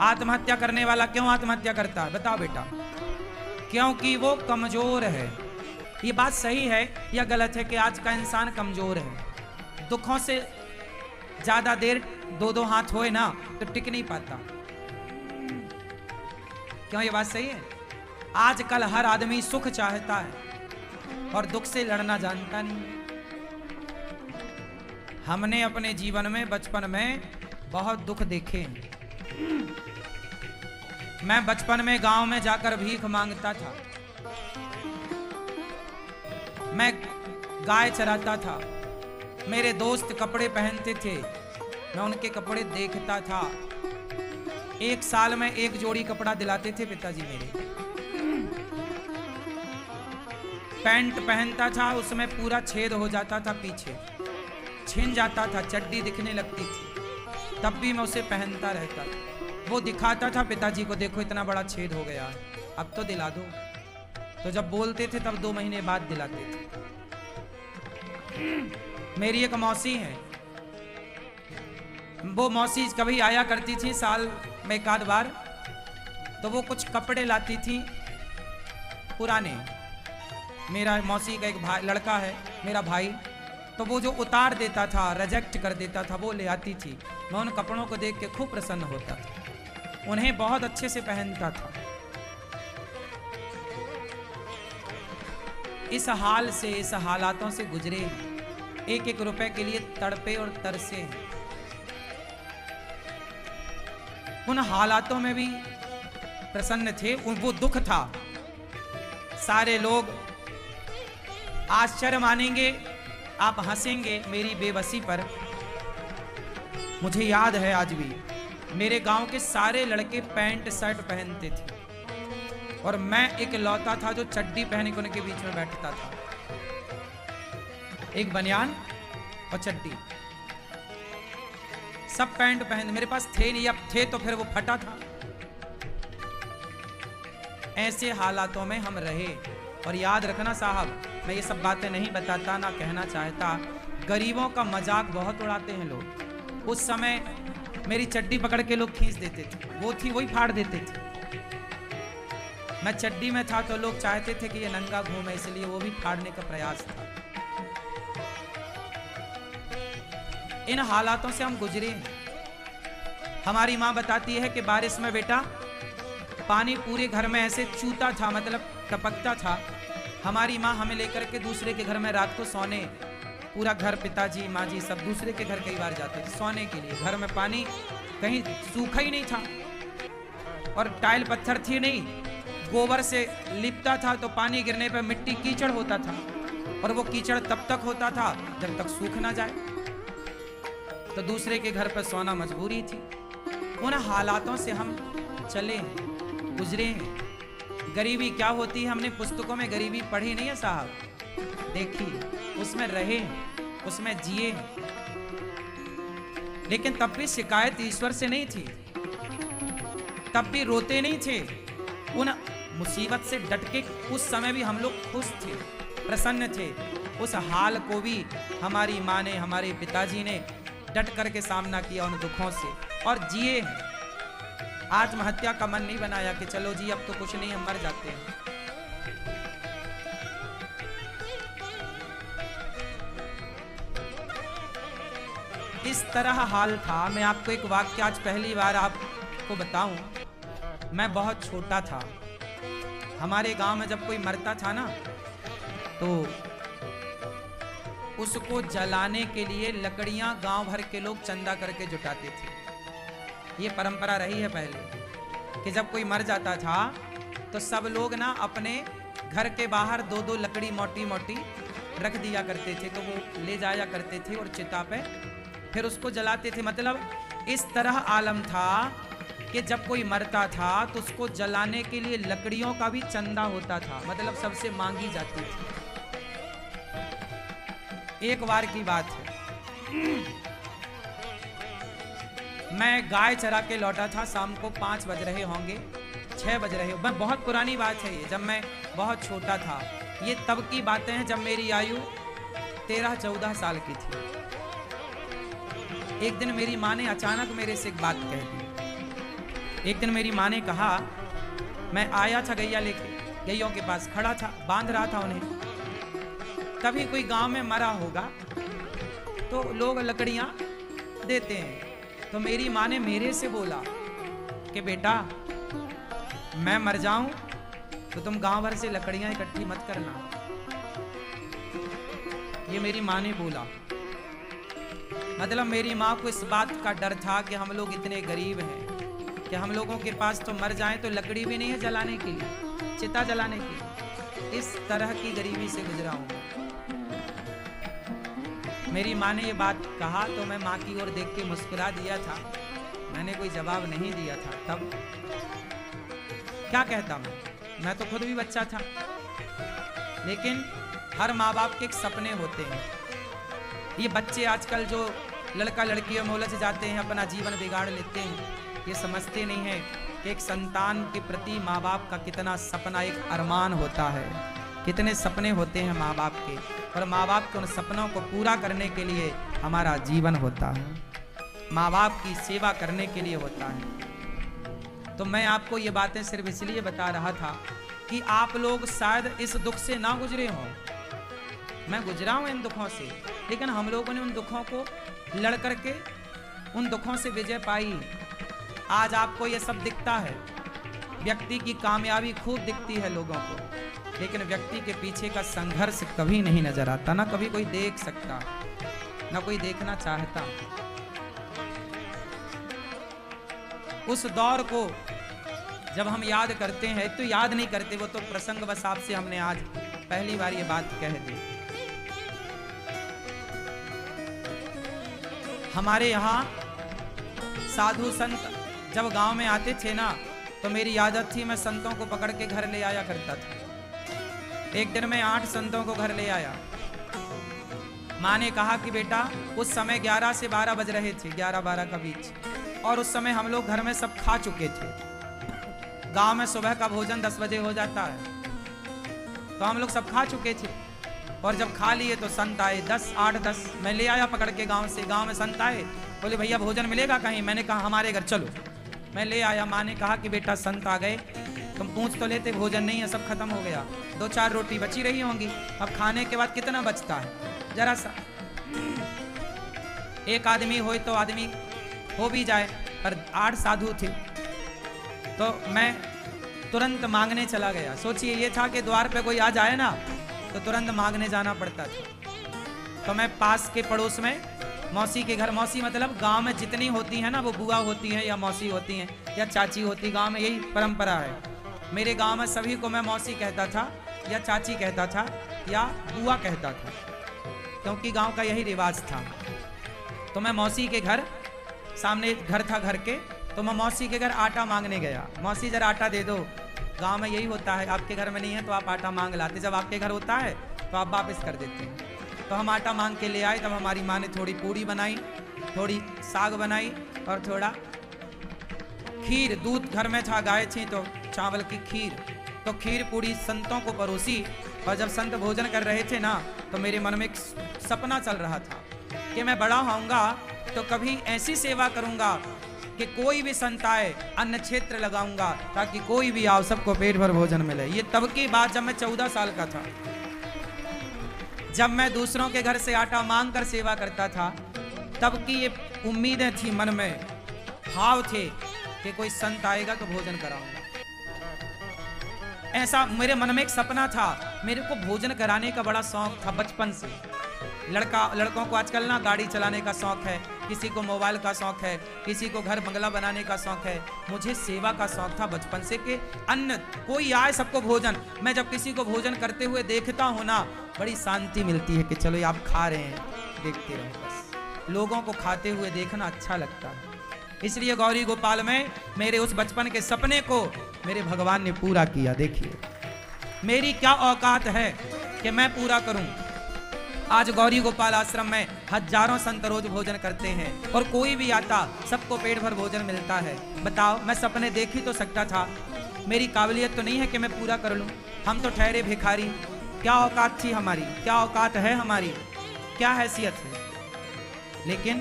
आत्महत्या करने वाला क्यों आत्महत्या करता है? बताओ बेटा। क्योंकि वो कमजोर है। ये बात सही है या गलत है कि आज का इंसान कमजोर है? दुखों से ज्यादा देर दो दो हाथ होए ना तो टिक नहीं पाता। क्यों? ये बात सही है। आजकल हर आदमी सुख चाहता है और दुख से लड़ना जानता नहीं। हमने अपने जीवन में बचपन में बहुत दुख देखे हैं। मैं बचपन में गांव में जाकर भीख मांगता था। मैं गाय चराता था। मेरे दोस्त कपड़े पहनते थे, मैं उनके कपड़े देखता था। एक साल में एक जोड़ी कपड़ा दिलाते थे पिताजी मेरे। पैंट पहनता था, उसमें पूरा छेद हो जाता था, पीछे छिन जाता था, चड्डी दिखने लगती थी, तब भी मैं उसे पहनता रहता था। वो दिखाता था पिताजी को, देखो इतना बड़ा छेद हो गया है, अब तो दिला दो। तो जब बोलते थे तब 2 महीने बाद दिलाते थे। मेरी एक मौसी है, वो मौसी कभी आया करती थी साल में एक आध बार, तो वो कुछ कपड़े लाती थी पुराने। मेरा मौसी का एक भाई लड़का है, मेरा भाई, तो वो जो उतार देता था, रिजेक्ट कर देता था, वो ले आती थी। मैं उन कपड़ों को देख के खूब प्रसन्न होता था, उन्हें बहुत अच्छे से पहनता था। इस हाल से, इस हालातों से गुजरे, एक एक रुपए के लिए तड़पे और तरसे। उन हालातों में भी प्रसन्न थे। वो दुख था। सारे लोग आश्चर्य मानेंगे, आप हंसेंगे मेरी बेबसी पर। मुझे याद है आज भी, मेरे गांव के सारे लड़के पैंट शर्ट पहनते थे और मैं एक लौता था जो चड्डी पहन के उनके बीच में बैठता था। एक बनियान और चड्डी, सब पैंट पहन, मेरे पास थे नहीं, अब थे तो फिर वो फटा था। ऐसे हालातों में हम रहे। और याद रखना साहब, मैं ये सब बातें नहीं बताता, ना कहना चाहता, गरीबों का मजाक बहुत उड़ाते हैं लोग। उस समय मेरी चड्डी पकड़ के लोग खींच देते थे, वो थी वही फाड़ देते थे। मैं चड्डी में था तो लोग चाहते थे कि ये नंगा घूमे, इसलिए वो भी फाड़ने का प्रयास था। इन हालातों से हम गुजरे हैं। हमारी माँ बताती है कि बारिश में बेटा पानी पूरे घर में ऐसे चूता था, मतलब टपकता था। हमारी माँ हमें लेकर के दूसरे के घर में रात को सोने, पूरा घर, पिताजी माँ जी सब दूसरे के घर कई बार जाते थे सोने के लिए। घर में पानी कहीं सूखा ही नहीं था और टाइल पत्थर थी नहीं, गोबर से लिपता था, तो पानी गिरने पर मिट्टी कीचड़ होता था और वो कीचड़ तब तक होता था जब तक सूख ना जाए। तो दूसरे के घर पर सोना मजबूरी थी। उन हालातों से हम चले हैं, गुजरे हैं। गरीबी क्या होती है हमने पुस्तकों में गरीबी पढ़ी नहीं है साहब, देखी, उसमें रहे हैं, उसमें जिए हैं। लेकिन तब भी शिकायत ईश्वर से नहीं थी, तब भी रोते नहीं थे। उन मुसीबत से डट के उस समय भी हम लोग खुश थे, प्रसन्न थे। उस हाल को भी हमारी माँ ने, हमारे पिताजी ने डट करके सामना किया उन दुखों से और जिए हैं। आत्महत्या का मन नहीं बनाया कि चलो जी अब तो कुछ नहीं, हम मर जाते हैं। इस तरह हाल था। मैं आपको एक वाक्य आज पहली बार आपको बताऊं। मैं बहुत छोटा था। हमारे गांव में जब कोई मरता था ना, तो उसको जलाने के लिए लकड़ियां गांव भर के लोग चंदा करके जुटाते थे। ये परंपरा रही है पहले कि जब कोई मर जाता था तो सब लोग ना अपने घर के बाहर 2-2 लकड़ी मोटी मोटी रख दिया करते थे, तो वो ले जाया करते थे और चिता पे फिर उसको जलाते थे। मतलब इस तरह आलम था कि जब कोई मरता था तो उसको जलाने के लिए लकड़ियों का भी चंदा होता था, मतलब सबसे मांगी जाती थी। एक बार की बात है, मैं गाय चरा के लौटा था, शाम को 5 बज रहे होंगे, 6 बज रहे हो। बहुत पुरानी बात है ये, जब मैं बहुत छोटा था। ये तब की बातें हैं जब मेरी आयु 13-14 साल की थी। एक दिन मेरी माँ ने अचानक मेरे से एक बात कह दी एक दिन मेरी माँ ने कहा, मैं आया था गैया लेके, गैयों के पास खड़ा था, बांध रहा था उन्हें। कभी कोई गांव में मरा होगा तो लोग लकड़ियां देते हैं। तो मेरी माँ ने मेरे से बोला कि बेटा, मैं मर जाऊं तो तुम गांव भर से लकड़ियां इकट्ठी मत करना। ये मेरी माँ ने बोला। मतलब मेरी माँ को इस बात का डर था कि हम लोग इतने गरीब हैं कि हम लोगों के पास तो मर जाएं तो लकड़ी भी नहीं है जलाने के लिए, चिता जलाने के लिए। इस तरह की गरीबी से गुजरा हूं। मेरी माँ ने ये बात कहा तो मैं माँ की ओर देख के मुस्कुरा दिया था। मैंने कोई जवाब नहीं दिया था। तब क्या कहता मैं तो खुद भी बच्चा था। लेकिन हर माँ बाप के एक सपने होते हैं। ये बच्चे आजकल जो लड़का लड़कियों में उलझ जाते हैं, अपना जीवन बिगाड़ लेते हैं, ये समझते नहीं है कि एक संतान के प्रति माँ बाप का कितना सपना, एक अरमान होता है। कितने सपने होते हैं माँ बाप के, और माँ बाप के उन सपनों को पूरा करने के लिए हमारा जीवन होता है, माँ बाप की सेवा करने के लिए होता है। तो मैं आपको ये बातें सिर्फ इसलिए बता रहा था कि आप लोग शायद इस दुख से ना गुजरे हों। मैं गुजरा हूं इन दुखों से, लेकिन हम लोगों ने उन दुखों को लड़ करके उन दुखों से विजय पाई। आज आपको ये सब दिखता है, व्यक्ति की कामयाबी खूब दिखती है लोगों को, लेकिन व्यक्ति के पीछे का संघर्ष कभी नहीं नजर आता। ना कभी कोई देख सकता, ना कोई देखना चाहता। उस दौर को जब हम याद करते हैं, तो याद नहीं करते, वो तो प्रसंग बस आपसे हमने आज पहली बार ये बात कह दी। हमारे यहाँ साधु संत जब गांव में आते थे ना, तो मेरी आदत थी मैं संतों को पकड़ के घर ले आया करता था। एक दिन मैं 8 संतों को घर ले आया। माँ ने कहा कि बेटा, उस समय 11 से 12 बज रहे थे, 11-12 का बीच, और उस समय हम लोग घर में सब खा चुके थे। गांव में सुबह का भोजन 10 बजे हो जाता है, तो हम लोग सब खा चुके थे। और जब खा लिए तो संत आए 8-10, मैं ले आया पकड़ के गांव से। गांव में संत आए, बोले भैया भोजन मिलेगा कहीं? मैंने कहा हमारे घर चलो। मैं ले आया। माँ ने कहा कि बेटा संत आ गए, तुम पूछ तो लेते, भोजन नहीं है, सब खत्म हो गया। 2-4 रोटी बची रही होंगी। अब खाने के बाद कितना बचता है? जरा सा। एक आदमी हो तो आदमी हो भी जाए, पर 8 साधु थे। तो मैं तुरंत मांगने चला गया। सोचिए, ये था कि द्वार पे कोई आ जाए ना तो तुरंत मांगने जाना पड़ता था। तो मैं पास के पड़ोस में मौसी के घर, मौसी मतलब गांव में जितनी होती है ना, वो बुआ होती हैं या मौसी होती हैं या चाची होती, गांव में यही परंपरा है। मेरे गांव में सभी को मैं मौसी कहता था या चाची कहता था या बुआ कहता था, क्योंकि गांव का यही रिवाज था। तो मैं मौसी के घर, सामने घर था घर के, तो मैं मौसी के घर आटा मांगने गया। मौसी जरा आटा दे दो। गांव में यही होता है, आपके घर में नहीं है तो आप आटा मांग लाते, जब आपके घर होता है तो आप वापस कर देते हैं। तो हम आटा मांग के ले आए। तब हमारी माँ ने थोड़ी पूड़ी बनाई, थोड़ी साग बनाई और थोड़ा खीर, दूध घर में था, गाय थी तो चावल की खीर। तो खीर पूड़ी संतों को परोसी। और जब संत भोजन कर रहे थे ना, तो मेरे मन में एक सपना चल रहा था कि मैं बड़ा होऊंगा तो कभी ऐसी सेवा करूंगा कि कोई भी संत आए, अन्न क्षेत्र लगाऊंगा ताकि कोई भी आओ, सबको पेट भर भोजन मिले। ये तब की बात जब मैं 14 साल का था, जब मैं दूसरों के घर से आटा मांग कर सेवा करता था। तब की ये उम्मीदें थी मन में, भाव थे कि कोई संत आएगा तो भोजन कराऊंगा। ऐसा मेरे मन में एक सपना था। मेरे को भोजन कराने का बड़ा शौक था बचपन से। लड़कों को आजकल ना गाड़ी चलाने का शौक है, किसी को मोबाइल का शौक है, किसी को घर बंगला बनाने का शौक है। मुझे सेवा का शौक था बचपन से कि अन्न, कोई आए सबको भोजन। मैं जब किसी को भोजन करते हुए देखता हूँ ना, बड़ी शांति मिलती है कि चलो ये आप खा रहे हैं, देखते रहो। बस लोगों को खाते हुए देखना अच्छा लगता है। इसलिए गौरी गोपाल में मेरे उस बचपन के सपने को मेरे भगवान ने पूरा किया। देखिए मेरी क्या औकात है कि मैं पूरा करूं। आज गौरी गोपाल आश्रम में हजारों संत रोज भोजन करते हैं, और कोई भी आता सबको पेट भर भोजन मिलता है। बताओ, मैं सपने देख ही तो सकता था, मेरी काबिलियत तो नहीं है कि मैं पूरा कर लूं। हम तो ठहरे भिखारी। क्या औकात थी हमारी, क्या औकात है हमारी, क्या हैसियत है। लेकिन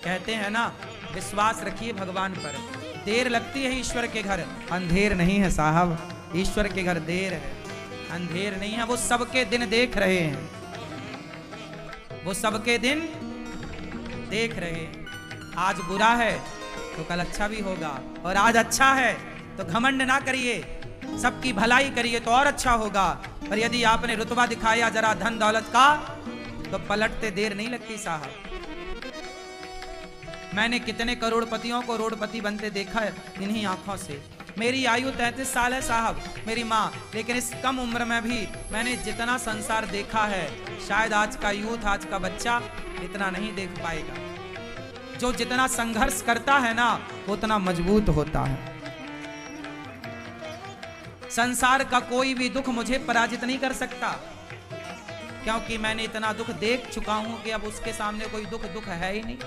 कहते हैं ना, विश्वास रखिए भगवान पर, देर लगती है ईश्वर के घर, अंधेर नहीं है साहब, ईश्वर के घर देर है, अंधेर नहीं है। वो सबके दिन देख रहे हैं, वो सबके दिन देख रहे हैं। आज बुरा है तो कल अच्छा भी होगा, और आज अच्छा है तो घमंड ना करिए, सबकी भलाई करिए तो और अच्छा होगा। पर यदि आपने रुतबा दिखाया जरा धन दौलत का, तो पलटते देर नहीं लगती साहब। मैंने कितने करोड़पतियों को रोडपति बनते देखा है इन्हीं आंखों से। मेरी आयु 33 साल है साहब, मेरी माँ, लेकिन इस कम उम्र में भी मैंने जितना संसार देखा है, शायद आज का यूथ, आज का बच्चा इतना नहीं देख पाएगा। जो जितना संघर्ष करता है ना, वो उतना मजबूत होता है। संसार का कोई भी दुख मुझे पराजित नहीं कर सकता, क्योंकि मैंने इतना दुख देख चुका हूं कि अब उसके सामने कोई दुख है ही नहीं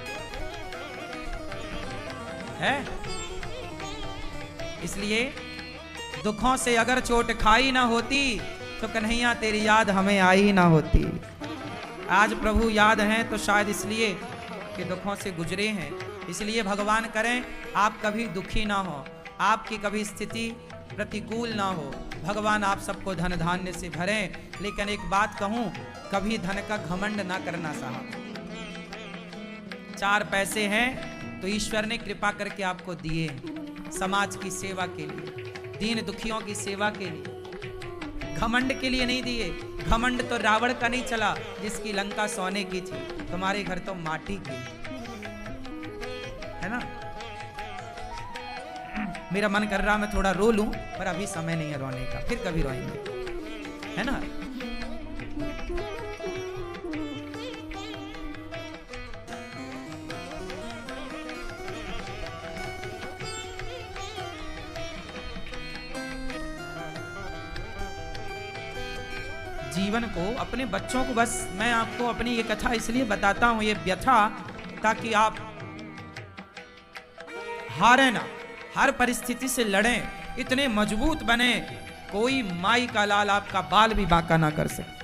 है। इसलिए दुखों से अगर चोट खाई ना होती तो कन्हैया तेरी याद हमें आई ना होती। आज प्रभु याद हैं तो शायद इसलिए कि दुखों से गुजरे हैं। इसलिए भगवान करें आप कभी दुखी ना हो, आपकी कभी स्थिति प्रतिकूल ना हो। भगवान आप सबको धन धान्य से भरें। लेकिन एक बात कहूं, कभी धन का घमंड ना करना साहब। 4 पैसे हैं तो ईश्वर ने कृपा करके आपको दिए, समाज की सेवा के लिए, दीन दुखियों की सेवा के लिए, घमंड के लिए नहीं दिए। घमंड तो रावण का नहीं चला, जिसकी लंका सोने की थी, तुम्हारे घर तो माटी की है ना। मेरा मन कर रहा मैं थोड़ा रो लूं, पर अभी समय नहीं है रोने का, फिर कभी रोएंगे, है ना। जीवन को, अपने बच्चों को, बस मैं आपको अपनी ये कथा इसलिए बताता हूं, ये व्यथा, ताकि आप हारे ना, हर परिस्थिति से लड़ें, इतने मजबूत बने कोई माई का लाल आपका बाल भी बांका ना कर सके।